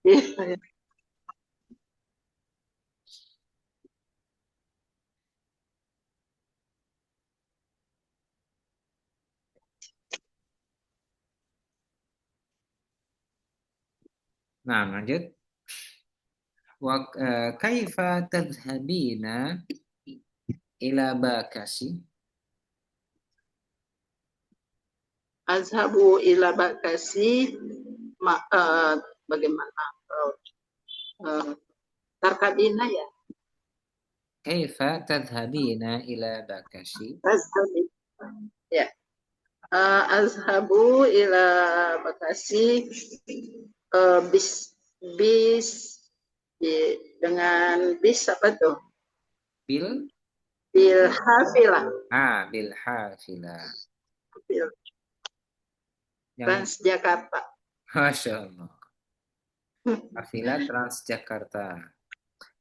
Iya. Nah, lanjut. Wa kaifa tadhhabina ila bakasi? Azhabu ila bakasi bagaimana uh, tarkabina ya. Kaifa tadhhabina ila bakasi? Azhabi ya. Azhabu ila Bekasi bis bis dengan bis apa tuh? Bil Bil hafilah. bil hafilah. Bil Yang Transjakarta. Masya Allah. Hafilah Transjakarta.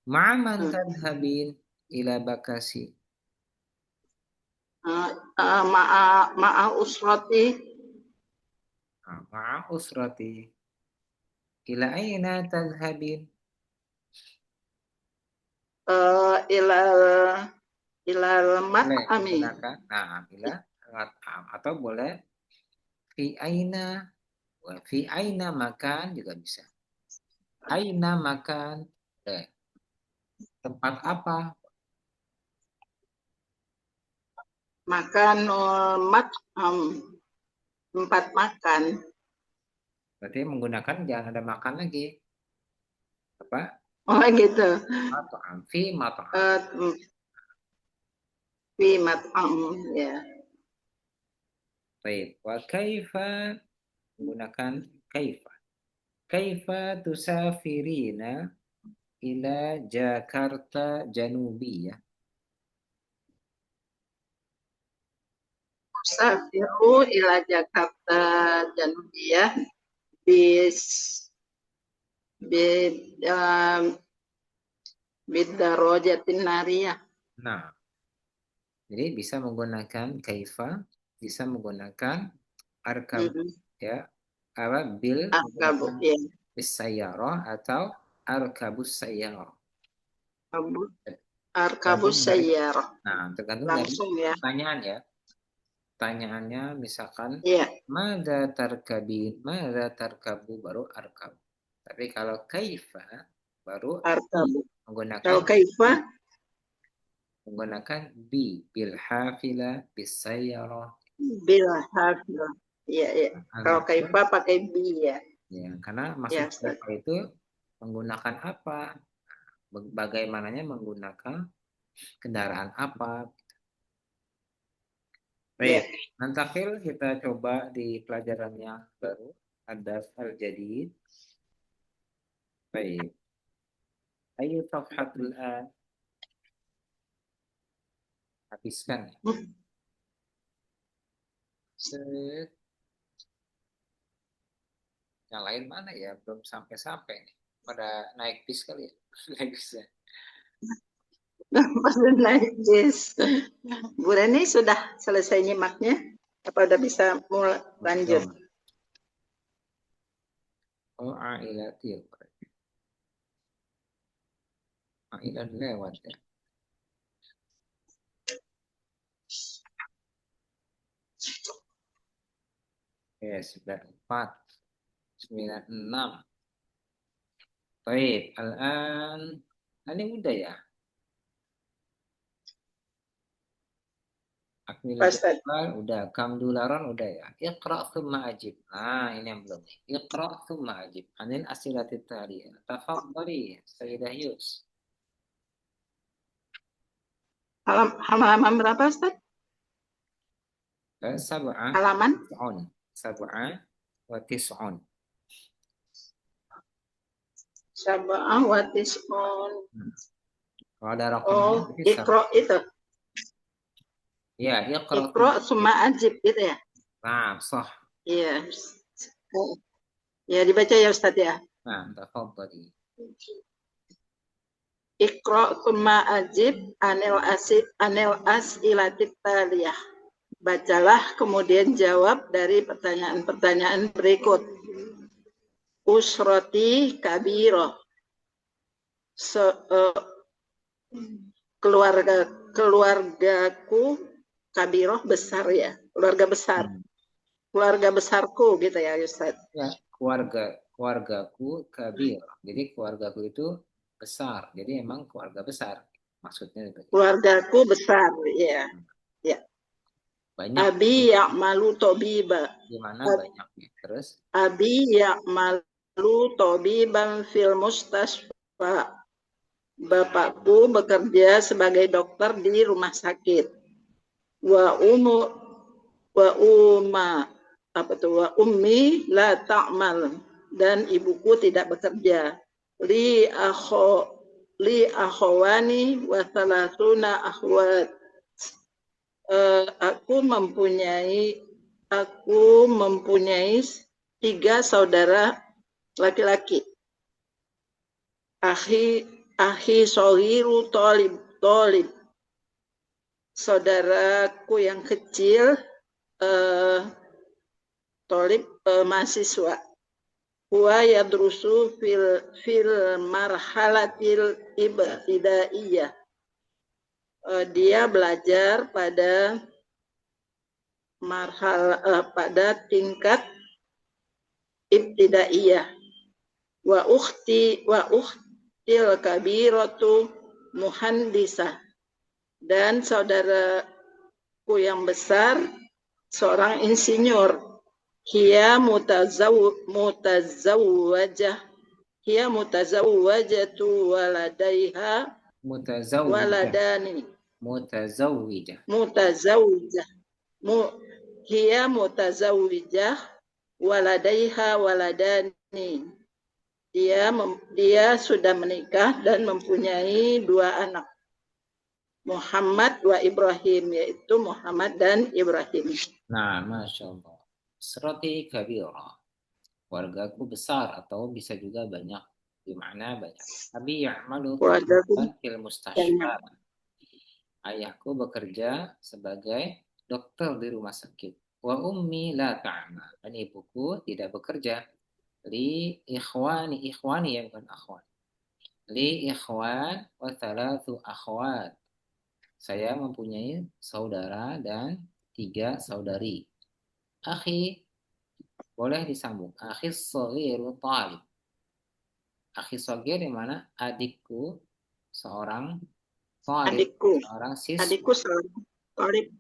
Ma'aman tadhhabin ila bakasi? Ma'a usrati. Ma'a usrati. Ila aina tadhhabin? Ila ila Boleh mat'ami. menggunakan ila atau boleh fi aina. Fi aina makan juga bisa. Aina makan. Tempat apa? Makan mat'am, tempat makan. Berarti menggunakan jangan ada makan lagi. Apa? Oh gitu. Mat'am. Fi mat'am. Fi mat'am ya. Baik. Wa kaifa menggunakan kaifa. Kaifa tusafirina ila Jakarta Janubiyah. Safiru ila Jakarta Janubiyah bis bid bidarojatin nariyah. Nah, jadi bisa menggunakan kaifa, bisa menggunakan arkab, ya, apa bil Arkabu menggunakan ya. bis sayyarah atau arkabus sayyarah. Arkabu Tergantung dari, sayyarah. tergantung dari Langsung ya. pertanyaan ya. Pertanyaannya misalkan Iya. Mada tarkabu baru arkab. Tapi kalau kaifa baru Arkabu. menggunakan Kalau kaifa bil hafila bis sayyarah. bil hafil. Iya, iya. Kalau Al-maksud kaifa pakai bi ya. ya, karena maksud Ya, Ustaz. kaifa itu menggunakan apa? Bagaimananya menggunakan kendaraan apa? Ya. Baik, nantakil kita coba di pelajaran yang baru, ada al-jadid. Baik. Ayo safhatul an. Habiskan. Set. Yang lain mana ya? Belum sampai-sampai nih. Pada naik bis kali ya? Naik bis ya? Masih naik bis. Bu Reni sudah selesai nyimaknya? Apa udah bisa mulai lanjut? Belum. Oh, ailatil. Ailat lewat ya. Oke, 94. 96. Baik, al-an. Ini mudah ya. Akmilatul Ustaz. udah, kamdularan udah ya. Iqra thumma ajib. Nah, ini yang belum nih. Iqra thumma ajib. Anil asilatit taliya. Tafadhali, Sayyidah Yus. Halaman berapa, Ustaz? Sab'a Halaman tis'un. Sab'a wa tis'un. Sab'ah wa tis'un. Kalau ada rakamnya berarti Iqra itu. Ya, iqra Iqra thumma summa ajib. ajib gitu ya. Nah, sah. Iya. Ya dibaca ya Ustaz ya. Nah, tafadhali. Iqra summa ajib anil as'ilatit taliyah. Bacalah kemudian jawab dari pertanyaan-pertanyaan berikut. usrati kabiro. Keluargaku kabiroh besar ya, keluarga besar. Keluarga besarku gitu ya Ustaz. Ya, keluargaku kabir. Jadi keluargaku itu besar. Jadi emang keluarga besar. Maksudnya itu. Keluargaku besar, ya. Ya. Banyak. Abi ya'malu tobiba. Gimana banyaknya? Terus? Abi ya'malu tobiban fil mustasfa. Bapakku bekerja sebagai dokter di rumah sakit. Wa ummi la ta'mal, dan ibuku tidak bekerja. Li akhwani wa thalathuna akhwat. Aku mempunyai 3 saudara laki-laki. Akhi sohiru tolib. Saudaraku yang kecil tolib mahasiswa. Huwa yadrusu fil marhalatil ibtidaiyah. Dia belajar pada pada tingkat ibtidaiyah. Wa ukhtil kabiratu muhandisah, dan saudaraku yang besar seorang insinyur. Hiya mutazawwajah. Hiya mutazawwajatu waladaiha waladani. Mutazawwijah. Hiya mutazawwijah waladaiha waladani. Dia sudah menikah dan mempunyai 2 anak. Muhammad wa Ibrahim, yaitu Muhammad dan Ibrahim. Nah, Masya Allah. Usrati kabira. Keluargaku besar, atau bisa juga banyak. Di mana banyak. Abi ya'malu fil mustashfa. Ayahku bekerja sebagai dokter di rumah sakit. Wa ummi la ta'ma. Dan ibuku tidak bekerja. Li ikhwani yang bukan akhwan. Li ikhwan wa thalathu akhwat. Saya mempunyai saudara dan 3 saudari. Akhi, boleh disambung. Akhi shaghiru talib. Akhi shagir yang mana? Adikku seorang talib. Adikku seorang talib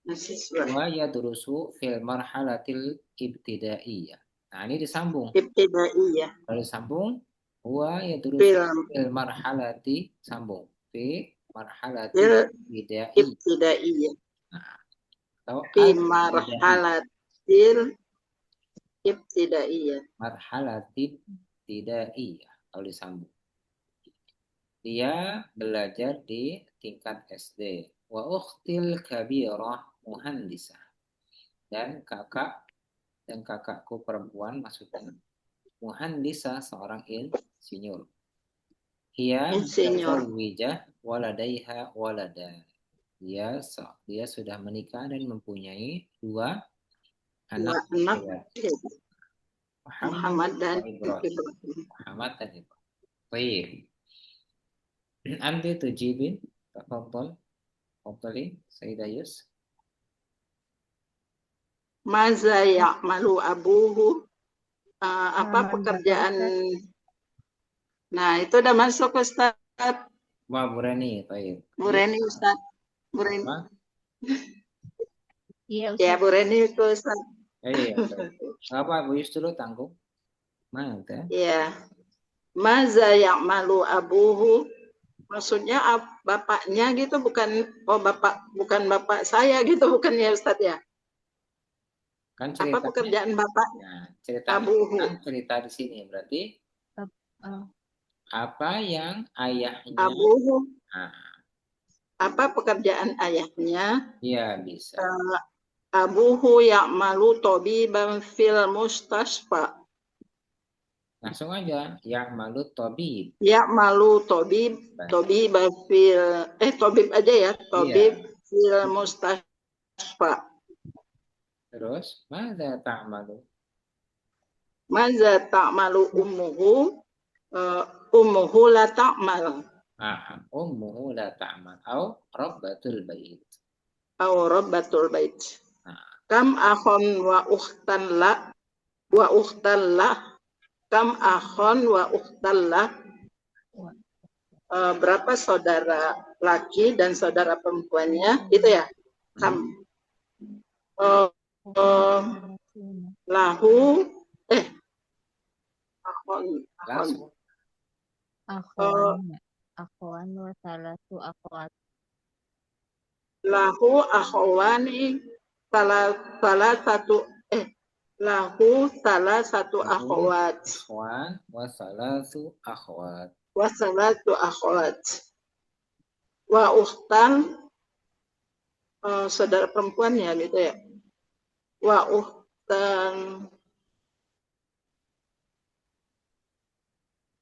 mahasiswa. Wa yadrusu fil marhalatil ibtidaiyah. Nah, ini disambung. Ibtidaiyah. Kalau disambung, huwa yadrusu fil marhalati, sambung. Fi marhalati ibtidaiyah. Nah, atau fi marhalatil ibtidaiyah. Marhalatil ibtidaiyah. Kalau disambung. Dia belajar di tingkat SD. Wa ukhtil kabirah muhandisah. Dan kakakku perempuan maksudnya muhandisah, seorang insinyur. Hiya mutazawwijah waladaiha waladan. Dia sudah menikah dan mempunyai 2 anak. Muhammad dan Ibrahim. Baik. Anti tujibin, tafadhali Sayyidah Yus. Maza ya'malu abuhu. Apa pekerjaan? Nah, itu udah masuk Ustaz. Wah, Bu Reni, baik. Bu Reni Ustaz. Bu Reni. Iya, Ustaz. Ya, Bu Reni itu Ustaz. Iya. Apa Bu Yus dulu tanggung? Mana? Iya. Maza ya'malu abuhu. Maksudnya bapaknya gitu, bukan bapak saya gitu, bukan ya Ustaz ya? Kan apa pekerjaan bapaknya? Cerita di sini berarti apa yang ayahnya? Abuhu. Apa pekerjaan ayahnya? Iya, bisa. Abuhu ya'malu tabiban fil mustasfa. Langsung aja, ya'malu tabib. Ya'malu tabiban fil tabib aja ya, tabib fil mustasfa. Terus, mana ta'malu? Maza ta'malu ummuhu, ummuhu la ta'mal. Ummuhu la ta'mal. Au rabbatul bait. Au rabbatul bait. Nah. Kam akhon wa ukhtan la, wa ukhtan la. Kam akhon wa ukhtan la. Berapa saudara laki dan saudara perempuannya, gitu ya? Kam. Lahu, akhon. Akhwan wa salatu akhwat. Lahu akhwani salah satu akhwat. Akhwan wa salatu akhwat. Wa salatu akhwat. Wa ukhtan, saudara perempuannya gitu ya. Wa ukhtan.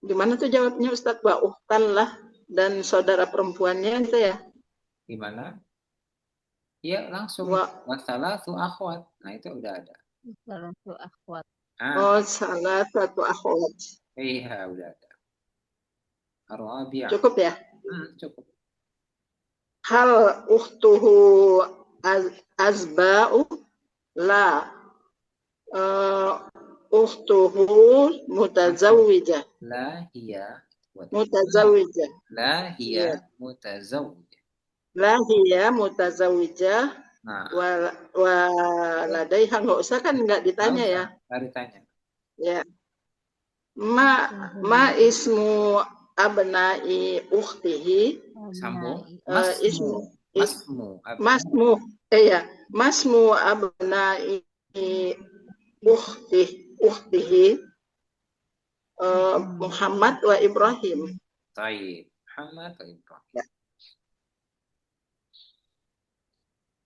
Gimana tuh jawabnya Ustadz? Wa ukhtan lah dan saudara perempuannya gitu ya. Gimana? Iya langsung wasalatu akhwat. Nah itu udah ada. Salatu akhwat. Oh, salah satu akhwat. Iya udah ada. Ar-Rabi'ah. Cukup ya? Cukup. Hal ukhtuhu azba'u la. Ukhtuhu mutazawwijah. La hiya mutazawwijah. La hiya mutazawwijah. La hiya mutazawwijah. Nah. Wa ladaiha, nggak usah kan, nggak ditanya ya. Nggak ditanya. Ya. Ma ismu abnai ukhtihi. Sambung. Masmu abnai ukhtihi Muhammad wa Ibrahim. Baik, Muhammad wa Ibrahim. Ya.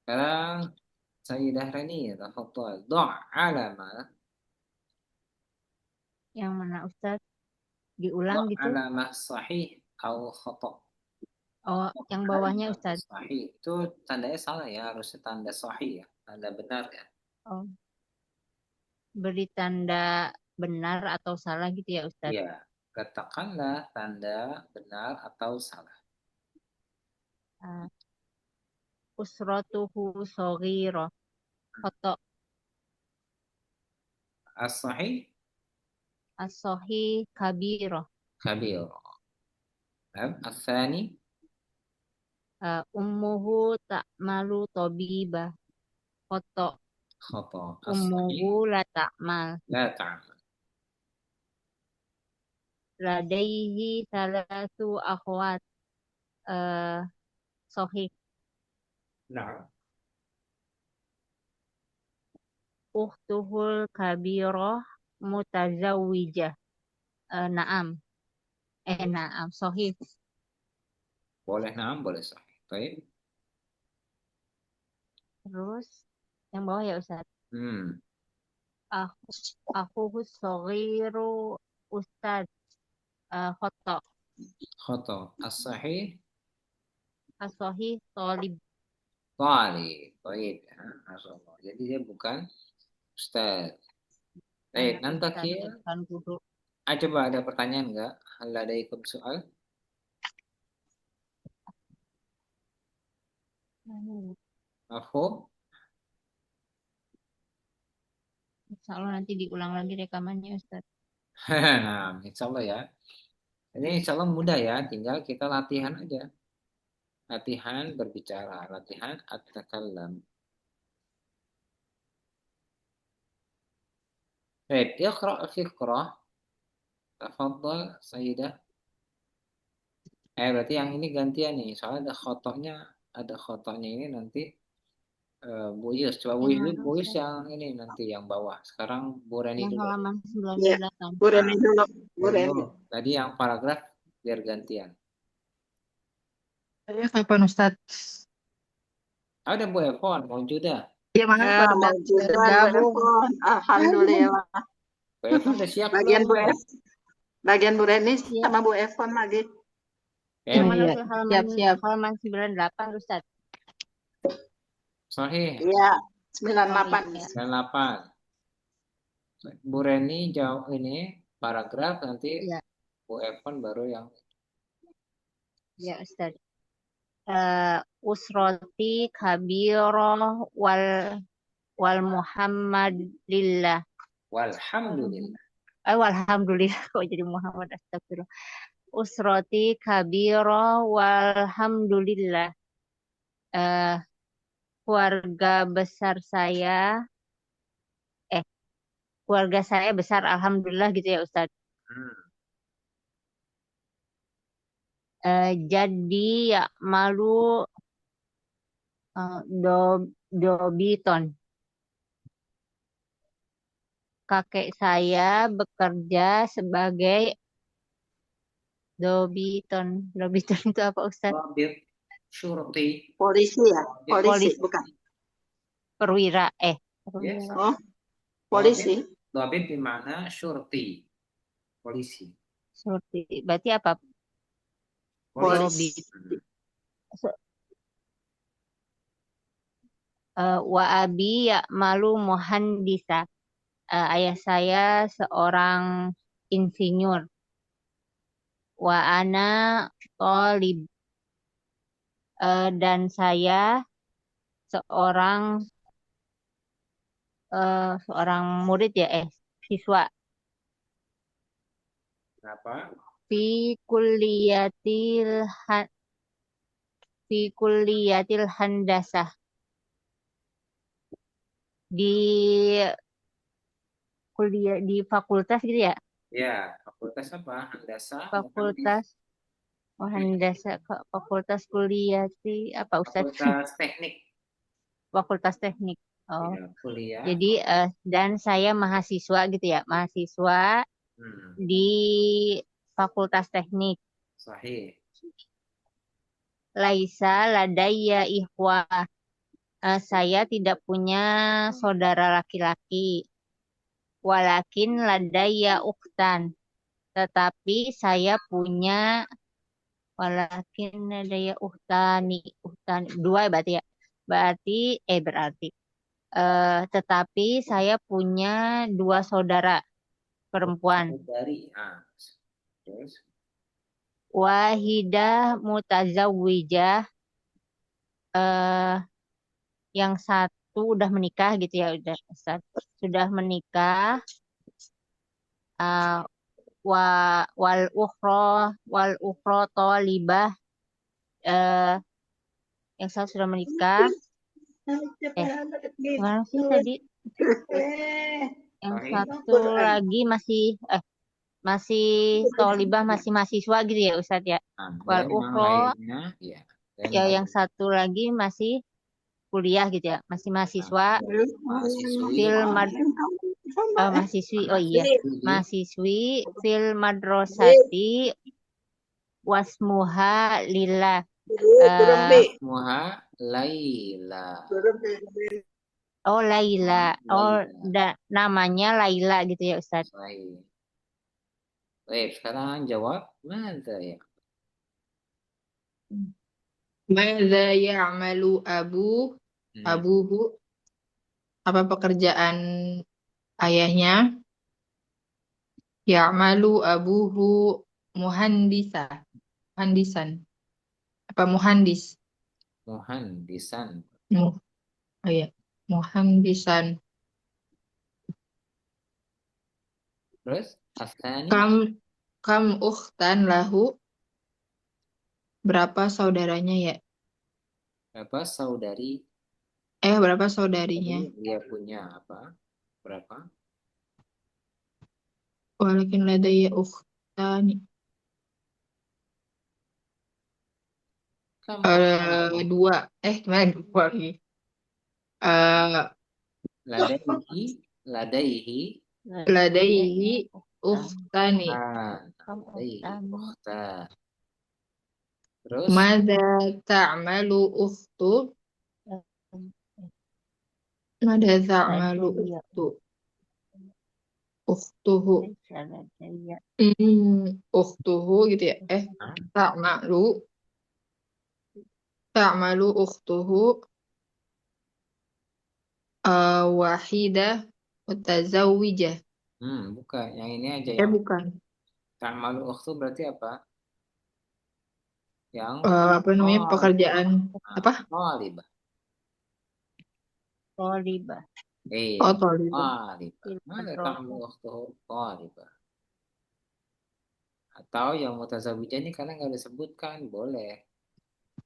Sekarang Sayyidah Rani, tafadhal. Do' alamah. Yang mana Ustaz? Diulang gitu? Alamah sahih atau khata'. Oh, yang bawahnya Ustaz. Sahih itu tandanya salah ya, harusnya tanda sahih ya, tanda benar ya. Oh. Beri tanda benar atau salah gitu ya Ustaz? Iya, katakanlah tanda benar atau salah. Usratuhu shaghirah. Khata'. As-sahih? As-sahih kabirah. Kabirah. As-tsani? Ummuhu ta'malu tabibah. Khata'. Ummuhu la ta'mal. La ta'mal. Ladaihi salatu akhwat. Sahih. Nah. Ukhtuhul kabirah mutazawwijah. Naam. Naam. Sahih. Boleh naam, boleh sahih. Baik. Terus yang bawah ya Ustaz. Aku shaghiru Ustaz. Khata'. Khata'. As-sahih? As-sahih talib. Talib. Baik. Jadi dia bukan Ustaz. Baik, nanti coba ada pertanyaan enggak? Hal ladaikum soal? Mafhum? Insya Allah nanti diulang lagi rekamannya Ustaz. Nah, insya Allah ya. Ini insya Allah mudah ya, tinggal kita latihan aja. Latihan berbicara, latihan at-takallam. Baik, iqra' fiqrah. Tafadhal Sayyidah. Berarti yang ini gantian nih, soalnya ada khotonya ini nanti Bu Yus, coba Bu Yus yang ini nanti yang bawah. Sekarang Bu Reni dulu. Halaman 98. Bu Reni dulu. Bu Reni. Tadi yang paragraf biar gantian. Saya kapan Ustaz? Ada Bu Evon, mau juga. Iya, maaf mau juga Bu Evon. Alhamdulillah. Bu Evon udah siap. Bagian Bu Reni sama Bu Evon lagi. Yang mana tuh halaman 98 Ustaz? Sahih. Iya, 98. 98. Bu Reni jawab ini paragraf, nanti Ya, Bu Evan baru yang ya Ustaz. Usroti kabiro wal Muhammadillah. walhamdulillah. Walhamdulillah kok jadi Muhammad, astagfirullah. Usroti kabiro walhamdulillah. Eh, keluarga besar saya, keluarga saya besar, alhamdulillah gitu ya Ustaz. Hmm. Jadi ya malu Dobiton. Kakek saya bekerja sebagai Dobiton. Dobiton itu apa Ustaz? Dhabit syurti. Polisi ya? Polisi, Polisi. bukan? Perwira. Yes. Perwira. Oh, polisi. Dhabit di mana syurti, polisi. Seperti, berarti apa? Polisi. Dobit. Wa abi ya malu muhandisa. Ayah saya seorang insinyur. Wa ana thalib. Dan saya seorang murid ya, siswa Kenapa? fi kulliyatil handasah, di kuliah di fakultas gitu ya, Ya, fakultas apa? Handasa, fakultas fakultas kuliah apa Ustaz? fakultas teknik. Fakultas teknik. Ya, kuliah. Jadi dan saya mahasiswa gitu ya, mahasiswa di fakultas teknik. Sahih. Laisa ladayya ikhwa. Saya tidak punya saudara laki-laki. Walakin ladayya ukhtan. Tetapi saya punya walakin ladayya ukhtani. Dua berarti ya. Berarti tetapi saya punya dua saudara perempuan. Dari terus Wahidah mutazawwijah, yang satu udah menikah gitu ya, sudah menikah. Wal ukhra thalibah, yang satu sudah menikah. Gimana sih tadi? Yang satu lagi masih thalibah, masih mahasiswa gitu ya Ustadz ya. Wal ukhra ya, yang satu lagi masih kuliah gitu ya, masih mahasiswa. Mahasiswi, oh iya, mahasiswi fil madrasati wasmuha lillah. Wasmuha Laila. Oh Laila, namanya Laila gitu ya Ustaz. Baik, sekarang jawab mana ya? Madza ya'malu abuhu, apa pekerjaan ayahnya? Ya'malu abuhu muhandisan. Apa muhandis? Muhandisan. Oh iya, muhandisan. Terus Astani? Kam ukhtan lahu, berapa saudaranya ya? Berapa saudari? Berapa saudarinya? Dia punya apa? Berapa? Walakin ladayya ukhtani. Dua. Gimana dua lagi? Ladaihi ukhtani. Ukhta. Terus Madza ta'malu ukhtu? Madza ta'malu ukhtu? Ukhtuhu. Ukhtuhu gitu ya. Ta'malu ukhtuhu wahidah mutazawwijah. Bukan. Yang ini aja yang Bukan. ta'malu ukhtu berarti apa? Yang Apa namanya, pekerjaan apa? talibah. Tolibah. Iya, Tolibah. talibah. Mana ta'malu ukhtu talibah? Atau yang mutazawijah ini karena nggak disebutkan, boleh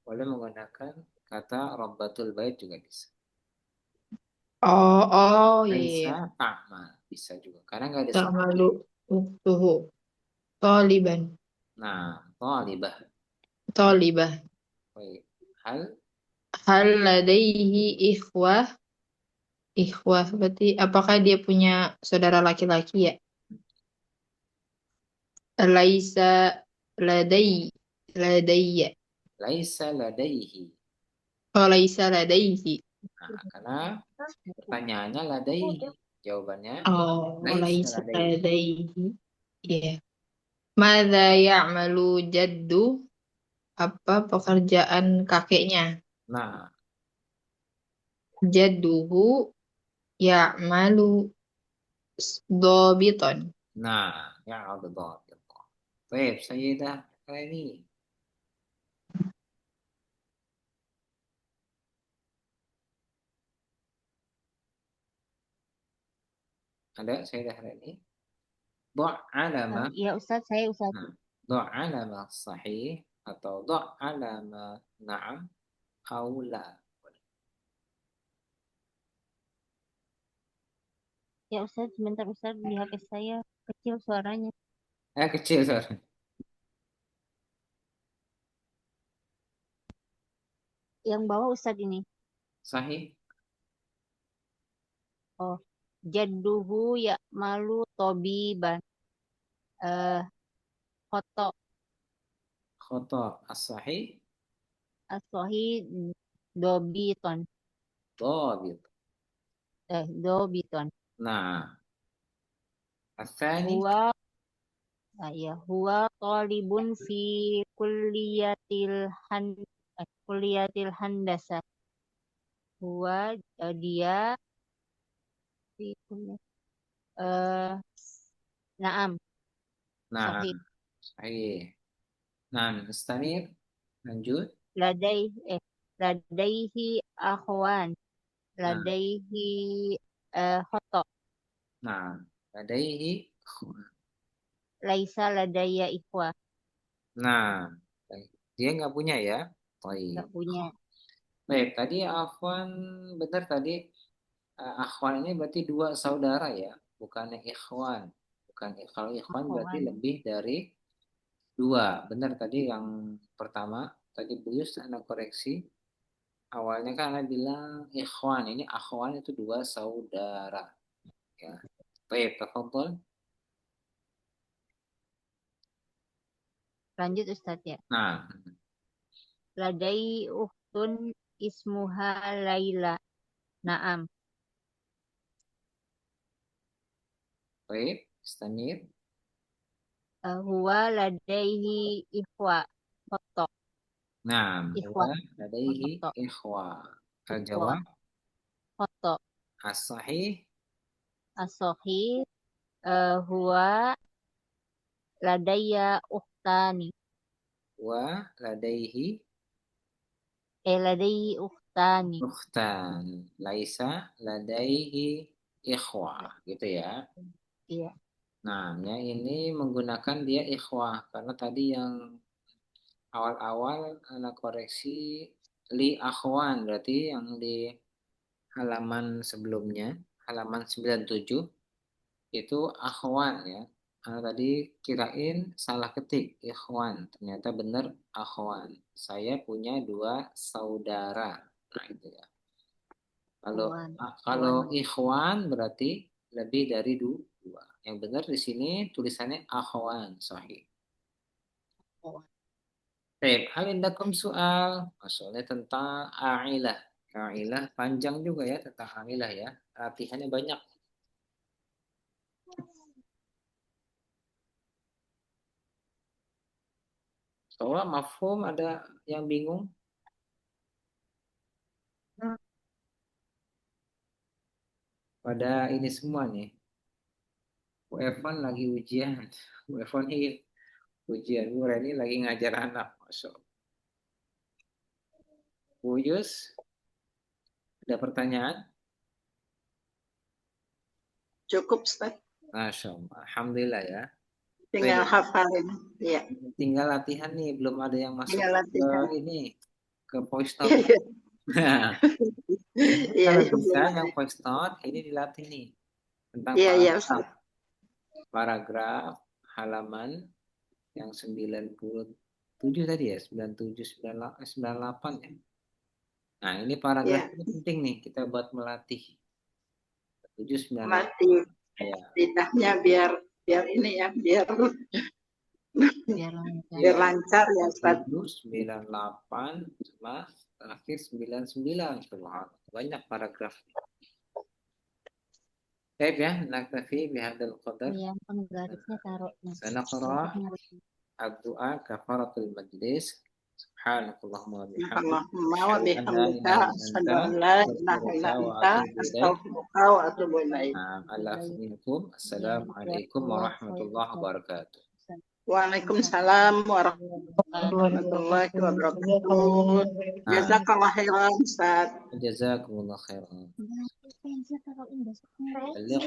menggunakan kata Rabbatul Bait juga bisa. Oh, iya, iya. Laisa ta'mal bisa juga karena nggak disebut. Ta'malu ukhtuhu taliban. Nah, talibah. Talibah. Baik. Hal Hal ladaihi ikhwah. Ikhwah berarti apakah dia punya saudara laki-laki ya? Laisa ladai ladaiya. laisa ladaihi. Oh, laisa ladaihi. Nah, karena pertanyaannya ladaihi. Jawabannya Oh, laisa laisa ladaihi. ladaihi. Iya. Mada ya'malu jaddu? Apa pekerjaan kakeknya? Nah, Jadduhu ya'malu dobiton. ya ada dhabit. Baik, Sayyidah Reni. Ada Sayyidah Reni? Dha' alama. Iya Ustadz, saya Ustadz. Nah, dha' alama sahih atau dha' alama na'am au la. Ya Ustadz, sebentar Ustadz, di HP saya kecil suaranya. Kecil, sorry. Yang bawah Ustadz ini. Sahih. Oh, jadduhu ya malu tobiban. Foto Khata as-sahih asohi dobiton. dhabit. Dobiton. Nah, الثاني Huwa, ya, huwa talibun fi kulliyatil han, kulliyatil handasa. Huwa, dia fi kulliyat, eh, naam, nah sahih. sahih. Nah, istamir lanjut. Ladai, ladaihi akhwan. Nah, Ladaihi khoto. nah, ladaihi. Laisa ladaya ikhwa. Nah, baik. Dia nggak punya ya. Baik. Gak punya. Baik, tadi Afwan benar tadi Akhwan ini berarti dua saudara ya, bukan ikhwan. Bukan kalau ikhwan berarti Akhwan. lebih dari dua. Benar tadi yang pertama tadi Buyus Anda koreksi. Awalnya kan Anda bilang ikhwan, ini akhwan itu dua saudara ya. Baik, tafadhol. Lanjut Ustadz ya. Nah, Ladai uhtun ismuha Laila. Naam. baik, istamir. Huwa ladaihi ikhwa. Khoto. Nah, Ikhwa. huwa ladaihi Khoto. ikhwa. Ikhwa. Al-jawab Khoto. as-sahih Asohi. Huwa ladaya uhtani. wa ladaihi Ladaihi uhtani. ukhtan. Laisa ladaihi ikhwa, gitu ya. Iya. Nah, yang ini menggunakan dia ikhwah karena tadi yang awal-awal anak koreksi li akhwan berarti yang di halaman sebelumnya, halaman 97 itu akhwan ya. Tadi kirain salah ketik ikhwan, ternyata benar akhwan. Saya punya dua saudara. Nah, itu ya. Kalau Ikhwan. kalau ikhwan berarti lebih dari dua. Yang benar di sini tulisannya akhwan, sahih. Ikhwan. Baik, hal indakum soal, soalnya tentang ailah. Ailah panjang juga ya tentang ailah ya. Latihannya banyak. Soalnya mafhum ada yang bingung. Pada ini semua nih. Bu Evan lagi ujian. Bu Evan ini ujian. Bu Reni lagi ngajar anak. Masya Allah. Bu Yus, ada pertanyaan? Cukup, Ustaz. Masya Allah. Alhamdulillah ya. Tinggal Baik. hafalin. Iya. Tinggal latihan nih. Belum ada yang masuk Tinggal latihan. ke ini. Ke voice note. Nah, Iya, kalau iya, bisa belum yang ada. voice note ini dilatih nih. Tentang Iya, iya, paragraf. Ustaz. Paragraf halaman yang 97 tadi ya, 97, 98 ya. Nah, ini paragraf Iya. ini penting nih kita buat melatih. 7, 98. Melatih Ya. lidahnya biar ini ya, biar Biar lancar ya, Ustaz. 7, 98 sama terakhir 99. Banyak paragraf. Baik ya, naktafi bihadzal qadar. Yang penggarisnya taruh. Sanaqra ad-du'a kafaratul majlis. Subhanakallahumma wa bihamdika. Allahumma wa bihamdika asyhadu an la ilaha illa anta astaghfiruka wa atubu ilaik. Assalamualaikum warahmatullahi wabarakatuh. Waalaikumsalam warahmatullahi wabarakatuh. Jazakallah khairan, Ustaz. Jazakumullah khairan. Balik